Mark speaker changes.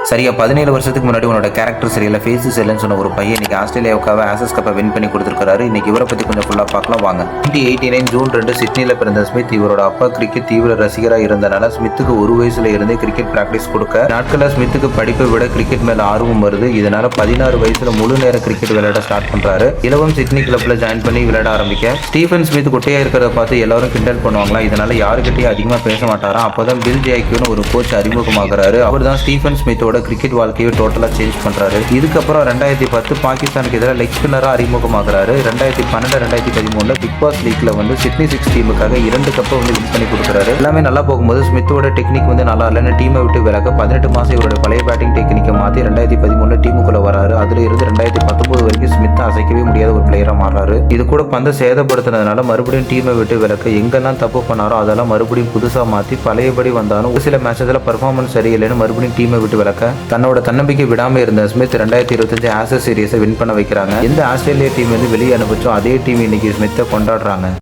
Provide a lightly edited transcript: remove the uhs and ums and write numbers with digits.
Speaker 1: சரியா 17 வருஷத்துக்கு முன்னாடி உன்னோட கேரக்டர் சரியில்லை, ஃபேஸ் சரியில்லைன்னு சொன்ன ஒரு பையன் இன்னைக்கு ஆஸ்திரேலியாவுக்காக ஆசஸ் கப்பை வின் பண்ணி கொடுத்துருக்காரு. இன்னைக்கு இவரை பற்றி கொஞ்சம் ஃபுல்லாக பார்க்கலாம் வாங்க. 1989 ஜூன் 2 சிட்னியில் பிறந்த ஸ்மித். இவரோட அப்பா கிரிக்கெட் தீவிர ரசிகராக இருந்தனால ஸ்மித்துக்கு ஒரு வயசுல இருந்தே கிரிக்கெட் பிராக்டிஸ் கொடுக்க நாட்களில் ஸ்மித்துக்கு படிப்பை விட கிரிக்கெட் மேல ஆர்வம் வருது. இதனால 16 வயசுல முழு நேர கிரிக்கெட் விளையாட ஸ்டார்ட் பண்றாரு. இலவம் சிட்னி கிளப்ல ஜாயின் பண்ணி விளையாட ஆரம்பிக்க ஸ்டீஃபன் ஸ்மித் குட்டையா இருக்கிறத பார்த்து எல்லாரும் கிண்டல் பண்ணுவாங்களா. இதனால யாருக்கிட்டையும் அதிகமாக பேச மாட்டாராம். அப்போதான் பில் ஜாக்யூன்னு ஒரு கோச் அறிமுகமாகிறாரு. அவர் தான் ஸ்டீஃபன் ஸ்மித்தோட கிரிக்கெட் வாழ்க்கையை டோட்டலா சேஞ்ச் பண்றாரு. இதுக்கப்புறம் 2010 பாகிஸ்தானுக்கு எதிராக லெக் ஸ்பின்னரா அறிமுகமாகிறாரு. 2012 2013 பிக் பாஸ் லீக்ல சிட்னி 6 டீமுக்காக 2 கப்பை வின் பண்ணி கொடுக்குறாரு. எல்லாமே நல்லா போகும்போது ஸ்மித்தோட டெக்னிக் நல்லா இல்லைன்னு டீமை விட்டு விலக 18 மாசம் இவரோட பழைய பேட்டிங் டெக்னிக்கை மாற்றி 2013 டீமுக்குள்ள வராரு. அதுல இருந்து 2019 வரைக்கும் ஸ்மித் அசைக்கவே முடியாத ஒரு பிளேயரா மாறாரு. இது கூட பந்தை சேதப்படுத்தினதுனால மறுபடியும் டீமை விட்டு விலக்க எங்கெல்லாம் தப்பு பண்ணாரோ அதெல்லாம் மறுபடியும் புதுசா மாற்றி பழையபடி வந்தாலும் ஒரு சில மேட்சஸ்ல பர்ஃபார்மன்ஸ் சரியில்லைன்னு மறுபடியும் டீமை விட்டு விலக்க தன்னோட தன்னம்பிக்கை விடாம இருந்த ஸ்மித் 2025 ஆஷஸ் சீரிஸை வின் பண்ண வைக்கிறாங்க. எந்த ஆஸ்திரேலியா டீம் வெளியே அனுப்பிச்சோ அதே டீம் இன்னைக்கு ஸ்மித்தை கொண்டாடுறாங்க.